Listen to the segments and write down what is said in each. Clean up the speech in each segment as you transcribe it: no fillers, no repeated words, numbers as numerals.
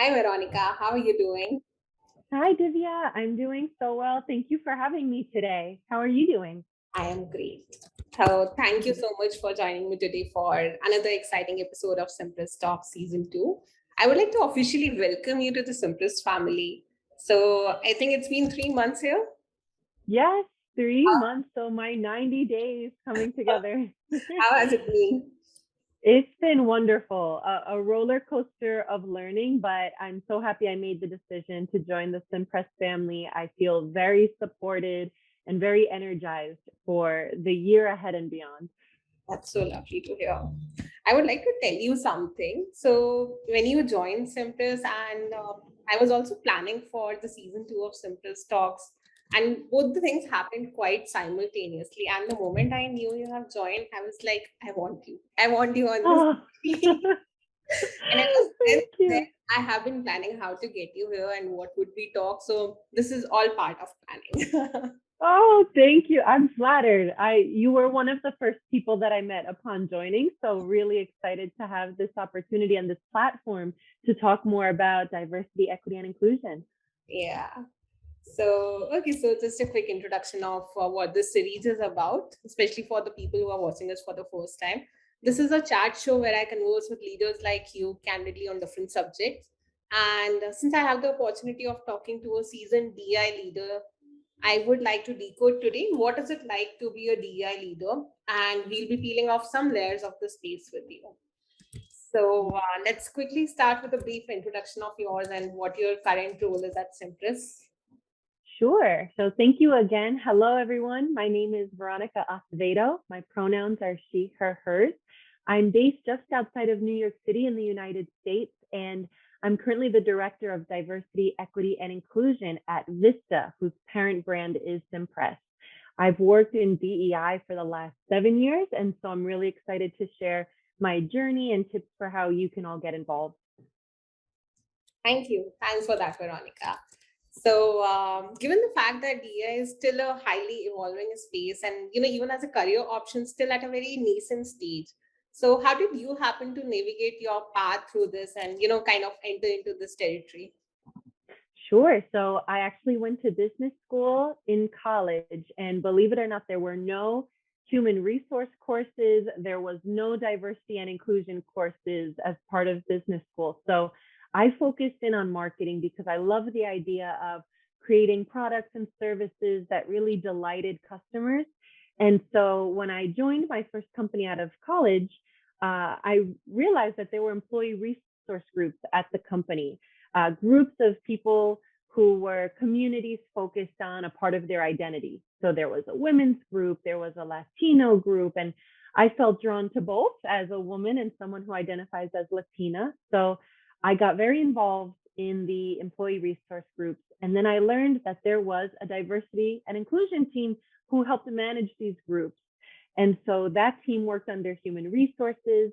Hi, Veronica. How are you doing? Hi, Divya. I'm doing so well. Thank you for having me today. How are you doing? I am great. So, thank you so much for joining me today for another exciting episode of Cimpress Talks Season 2. I would like to officially welcome you to the Cimpress family. So, I think it's been 3 months here. Yes, 3 months. So my 90 days coming together. How has it been? It's been wonderful, a roller coaster of learning, but I'm so happy I made the decision to join the Cimpress family. I feel very supported and very energized for the year ahead and beyond. That's so lovely to hear. I would like to tell you something. So, when you joined Cimpress, and I was also planning for the season 2 of Cimpress Talks, and both the things happened quite simultaneously. And the moment I knew you have joined, I was like, I want you. I want you on this. Oh, And ever since thank then, you. I have been planning how to get you here and what would we talk. So, this is all part of planning. Oh, thank you. I'm flattered. You were one of the first people that I met upon joining, so really excited to have this opportunity and this platform to talk more about diversity, equity, and inclusion. Yeah. So, okay, so just a quick introduction of what this series is about, especially for the people who are watching us for the first time. This is a chat show where I converse with leaders like you candidly on different subjects. And since I have the opportunity of talking to a seasoned DI leader, I would like to decode today what is it like to be a DI leader, and we'll be peeling off some layers of the space with you. So let's quickly start with a brief introduction of yours and what your current role is at Cimpress. Sure. So thank you again. Hello, everyone. My name is Veronica Acevedo. My pronouns are she, her, hers. I'm based just outside of New York City in the United States, and I'm currently the Director of Diversity, Equity, and Inclusion at Vista, whose parent brand is Cimpress. I've worked in DEI for the last 7 years, and so I'm really excited to share my journey and tips for how you can all get involved. Thank you. Thanks for that, Veronica. So, given the fact that DI is still a highly evolving space, and even as a career option, still at a very nascent stage. So, how did you happen to navigate your path through this, and kind of enter into this territory? Sure. So I actually went to business school in college, and believe it or not, there were no human resource courses. There was no diversity and inclusion courses as part of business school. So I focused in on marketing because I love the idea of creating products and services that really delighted customers. And so when I joined my first company out of college, I realized that there were employee resource groups at the company, groups of people who were communities focused on a part of their identity. So there was a women's group, there was a Latino group, and I felt drawn to both as a woman and someone who identifies as Latina. So I got very involved in the employee resource groups. And then I learned that there was a diversity and inclusion team who helped manage these groups. And so that team worked under human resources.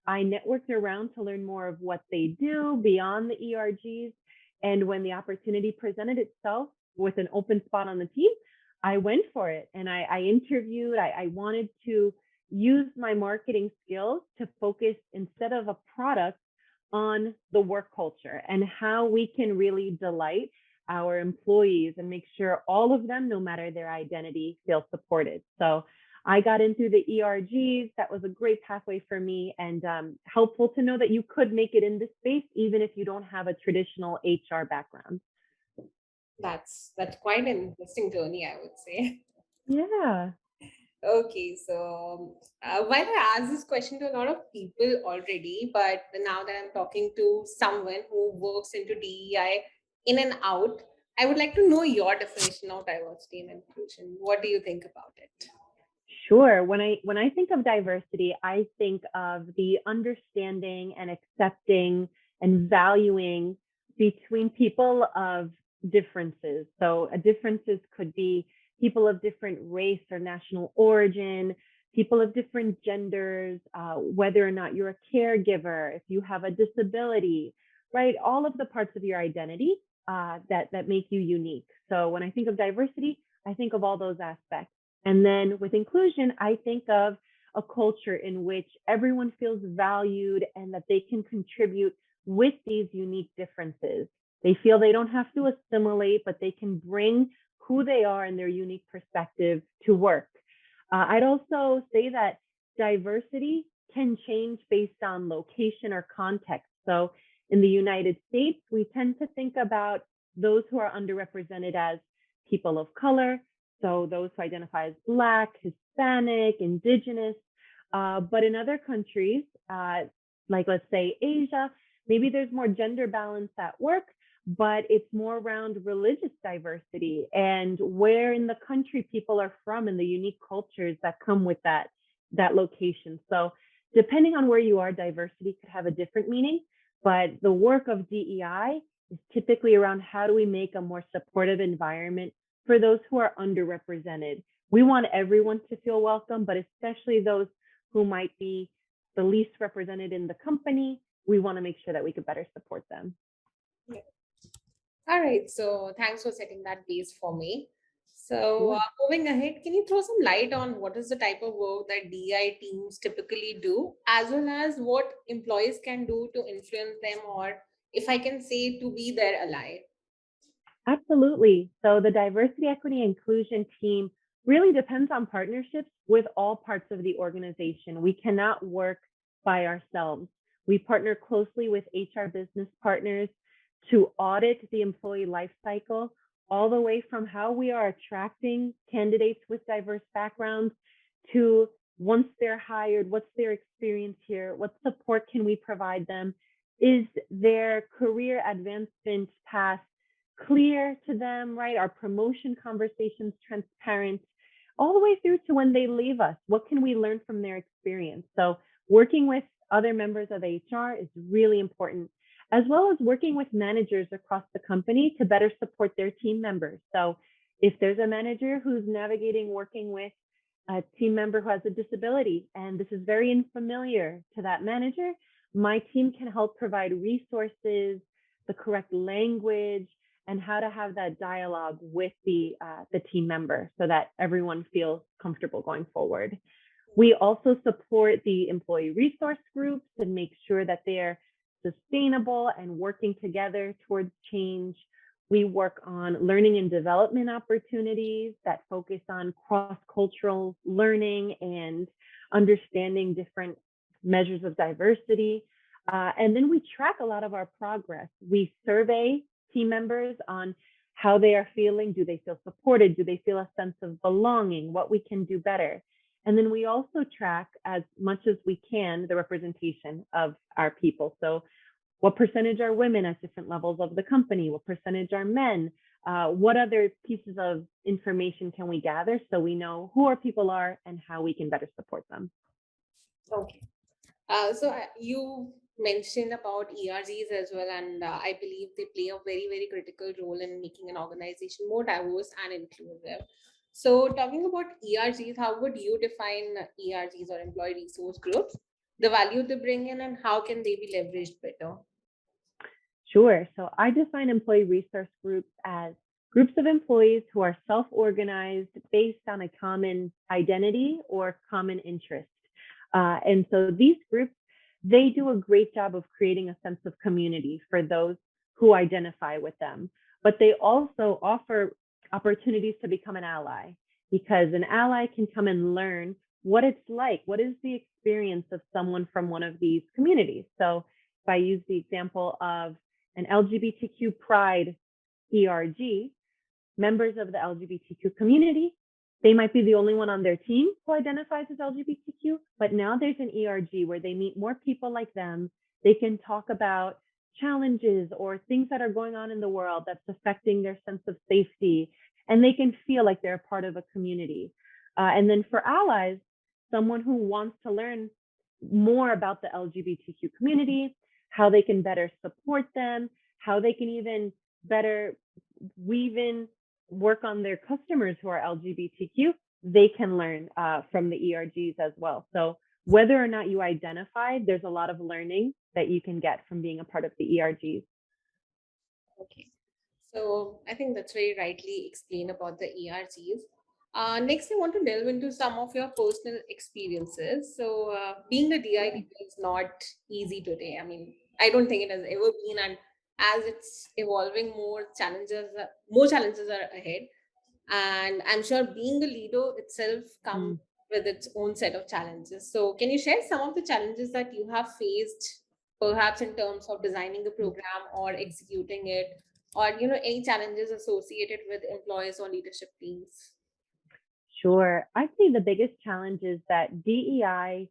I networked around to learn more of what they do beyond the ERGs. And when the opportunity presented itself with an open spot on the team, I went for it. And I interviewed. I wanted to use my marketing skills to focus instead of a product on the work culture and how we can really delight our employees and make sure all of them, no matter their identity, feel supported. So I got into the ERGs. That was a great pathway for me, and helpful to know that you could make it in this space even if you don't have a traditional HR background. That's quite an interesting journey, I would say. Yeah. Okay, so while I asked this question to a lot of people already, but now that I'm talking to someone who works into DEI in and out, I would like to know your definition of diversity and inclusion. What do you think about it? Sure. When I think of diversity, I think of the understanding and accepting and valuing between people of differences. So differences could be people of different race or national origin, people of different genders, whether or not you're a caregiver, if you have a disability, right? All of the parts of your identity that make you unique. So when I think of diversity, I think of all those aspects. And then with inclusion, I think of a culture in which everyone feels valued and that they can contribute with these unique differences. They feel they don't have to assimilate, but they can bring who they are and their unique perspective to work. I'd also say that diversity can change based on location or context. So in the United States, we tend to think about those who are underrepresented as people of color, so those who identify as Black, Hispanic, Indigenous. But in other countries, like let's say Asia, maybe there's more gender balance at work, but it's more around religious diversity and where in the country people are from and the unique cultures that come with that location. So depending on where you are, diversity could have a different meaning, but the work of DEI is typically around how do we make a more supportive environment for those who are underrepresented. We want everyone to feel welcome, but especially those who might be the least represented in the company. We want to make sure that we could better support them. Yeah. All right. So thanks for setting that base for me. So Sure. moving ahead, can you throw some light on what is the type of work that DI teams typically do, as well as what employees can do to influence them, or if I can say to be their ally? Absolutely. So the diversity, equity, inclusion team really depends on partnerships with all parts of the organization. We cannot work by ourselves. We partner closely with HR business partners to audit the employee life cycle, all the way from how we are attracting candidates with diverse backgrounds to once they're hired, what's their experience here? What support can we provide them? Is their career advancement path clear to them, right? Our promotion conversations transparent, all the way through to when they leave us. What can we learn from their experience? So working with other members of HR is really important, as well as working with managers across the company to better support their team members. So if there's a manager who's navigating working with a team member who has a disability, and this is very unfamiliar to that manager, my team can help provide resources, the correct language, and how to have that dialogue with the team member so that everyone feels comfortable going forward. We also support the employee resource groups and make sure that they're sustainable and working together towards change. We work on learning and development opportunities that focus on cross-cultural learning and understanding different measures of diversity. And then we track a lot of our progress. We survey team members on how they are feeling. Do they feel supported? Do they feel a sense of belonging? What we can do better? And then we also track as much as we can the representation of our people. So what percentage are women at different levels of the company? What percentage are men? What other pieces of information can we gather so we know who our people are and how we can better support them? Okay. So you mentioned about ERGs as well, and I believe they play a very, very critical role in making an organization more diverse and inclusive. So talking about ERGs, how would you define ERGs or employee resource groups, the value they bring in, and how can they be leveraged better? Sure. So I define employee resource groups as groups of employees who are self-organized based on a common identity or common interest. And so these groups, they do a great job of creating a sense of community for those who identify with them. But they also offer opportunities to become an ally, because an ally can come and learn what it's like. What is the experience of someone from one of these communities? So if I use the example of an LGBTQ Pride ERG, members of the LGBTQ community, they might be the only one on their team who identifies as LGBTQ, but now there's an ERG where they meet more people like them. They can talk about challenges or things that are going on in the world that's affecting their sense of safety, and they can feel like they're a part of a community. And then for allies, someone who wants to learn more about the LGBTQ community, how they can better support them, how they can even better weave in work on their customers who are LGBTQ, they can learn from the ERGs as well. So whether or not you identify, there's a lot of learning that you can get from being a part of the ERGs. Okay. So I think that's very rightly explained about the ERGs. Next, I want to delve into some of your personal experiences. So being a DI leader is not easy today. I mean, I don't think it has ever been, and as it's evolving, more challenges are ahead. And I'm sure being a leader itself comes Mm. with its own set of challenges. So can you share some of the challenges that you have faced, perhaps in terms of designing the program or executing it, or any challenges associated with employees or leadership teams? Sure. I'd say the biggest challenge is that DEI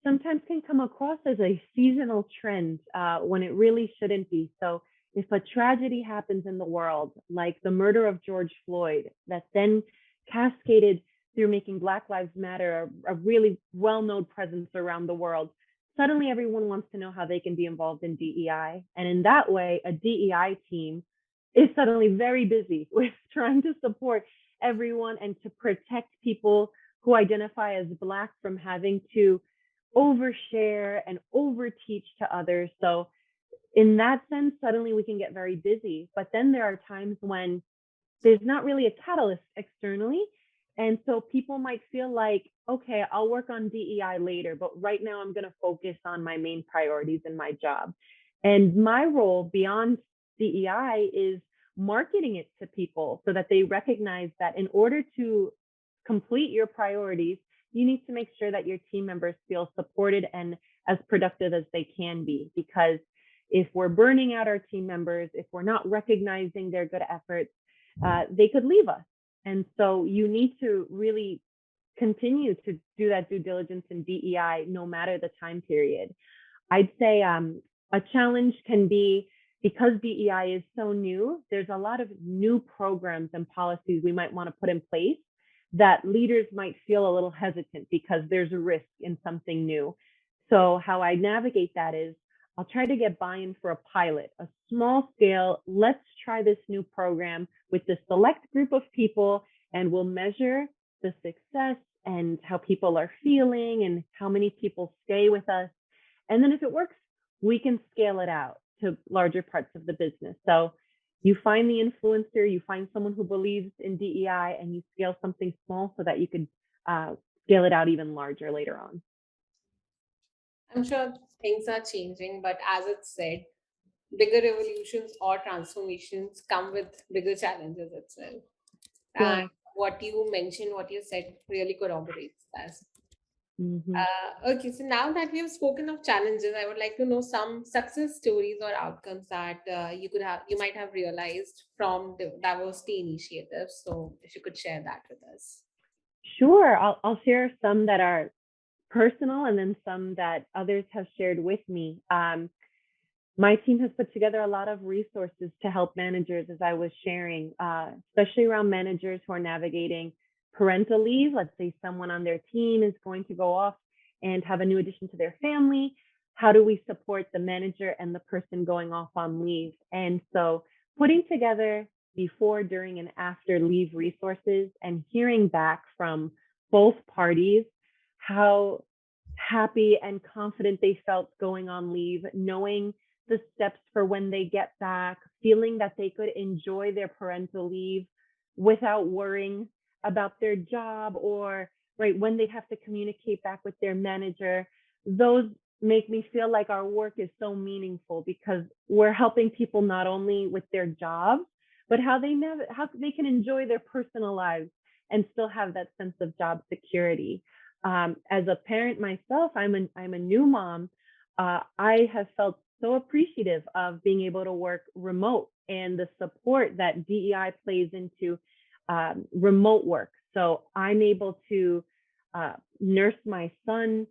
sometimes can come across as a seasonal trend when it really shouldn't be. So, if a tragedy happens in the world, like the murder of George Floyd, that then cascaded through making Black Lives Matter a really well known presence around the world, suddenly everyone wants to know how they can be involved in DEI. And in that way, a DEI team is suddenly very busy with trying to support everyone and to protect people who identify as Black from having to overshare and overteach to others. So, in that sense, suddenly we can get very busy. But then there are times when there's not really a catalyst externally. And so people might feel like, okay, I'll work on DEI later, but right now I'm going to focus on my main priorities in my job. And my role beyond DEI is marketing it to people so that they recognize that in order to complete your priorities, you need to make sure that your team members feel supported and as productive as they can be. Because if we're burning out our team members, if we're not recognizing their good efforts, they could leave us. And so you need to really continue to do that due diligence in DEI no matter the time period. I'd say a challenge can be because DEI is so new, there's a lot of new programs and policies we might want to put in place that leaders might feel a little hesitant because there's a risk in something new. So, how I navigate that is I'll try to get buy in for a pilot, a small scale. Let's try this new program with the select group of people, and we'll measure the success and how people are feeling and how many people stay with us. And then if it works, we can scale it out to larger parts of the business. So you find the influencer, you find someone who believes in DEI, and you scale something small so that you could scale it out even larger later on. I'm sure things are changing, but as it's said, bigger revolutions or transformations come with bigger challenges itself. And Sure. what you mentioned, what you said, really corroborates that. Mm-hmm. Okay, so now that we have spoken of challenges, I would like to know some success stories or outcomes that you might have realized from the diversity initiatives. So, if you could share that with us. Sure. I'll share some that are personal and then some that others have shared with me. My team has put together a lot of resources to help managers, as I was sharing, especially around managers who are navigating parental leave. Let's say someone on their team is going to go off and have a new addition to their family. How do we support the manager and the person going off on leave? And so putting together before, during, and after leave resources and hearing back from both parties how happy and confident they felt going on leave, knowing the steps for when they get back, feeling that they could enjoy their parental leave without worrying about their job or right when they have to communicate back with their manager. Those make me feel like our work is so meaningful because we're helping people not only with their jobs, but how they can enjoy their personal lives and still have that sense of job security. As a parent myself, I'm a new mom. I have felt so appreciative of being able to work remote and the support that DEI plays into remote work. So I'm able to nurse my son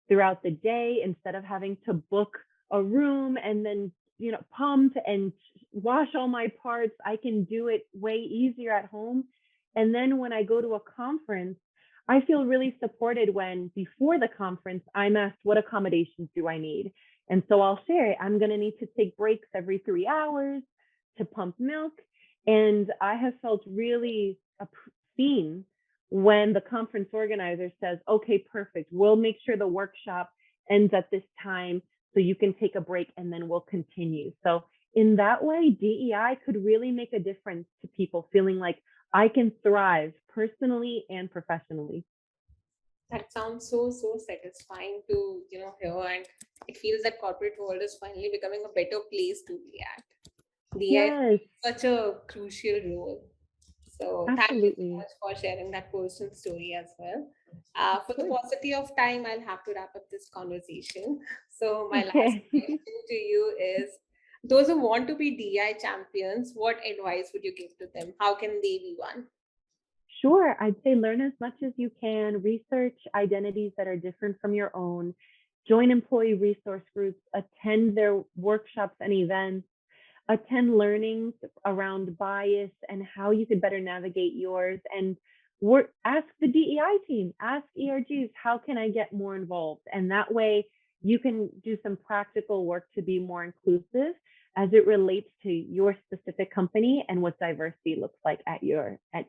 throughout the day instead of having to book a room and then pump and wash all my parts. I can do it way easier at home. And then when I go to a conference, I feel really supported when before the conference, I'm asked, what accommodations do I need? And so I'll share, I'm going to need to take breaks every 3 hours to pump milk. And I have felt really seen when the conference organizer says, okay, perfect. We'll make sure the workshop ends at this time so you can take a break and then we'll continue. So in that way, DEI could really make a difference to people feeling like I can thrive personally and professionally. That sounds so satisfying to hear, and it feels that corporate world is finally becoming a better place to be at. DEI Yes, plays such a crucial role. So thank you so absolutely. much for sharing that personal story as well. Of For the course. paucity of time, I'll have to wrap up this conversation. So my last Okay. question to you is, those who want to be DI champions, what advice would you give to them? How can they be one? Sure. I'd say learn as much as you can, research identities that are different from your own, join employee resource groups, attend their workshops and events, attend learnings around bias and how you could better navigate yours, and ask the DEI team, ask ERGs, how can I get more involved? And that way you can do some practical work to be more inclusive as it relates to your specific company and what diversity looks like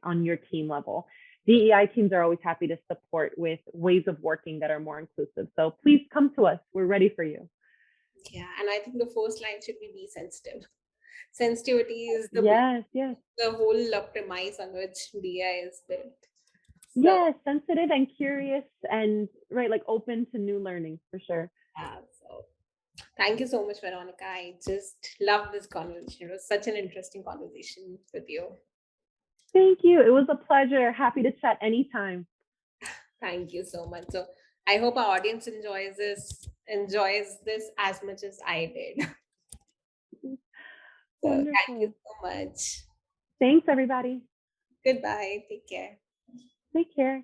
on your team level. DEI teams are always happy to support with ways of working that are more inclusive. So please come to us. We're ready for you. Yeah, and I think the first line should be sensitive. Sensitivity is Yes, yes. the whole premise on which DI is built. So Yes, sensitive and curious and right, like open to new learning for sure. yeah, so thank you so much, Veronica. I just love this conversation. It was such an interesting conversation with you. Thank you. It was a pleasure. Happy to chat anytime. Thank you so much. So I hope our audience enjoys this as much as I did. So thank you Wonderful. so much. Thanks, everybody. Goodbye. Take care. Take care.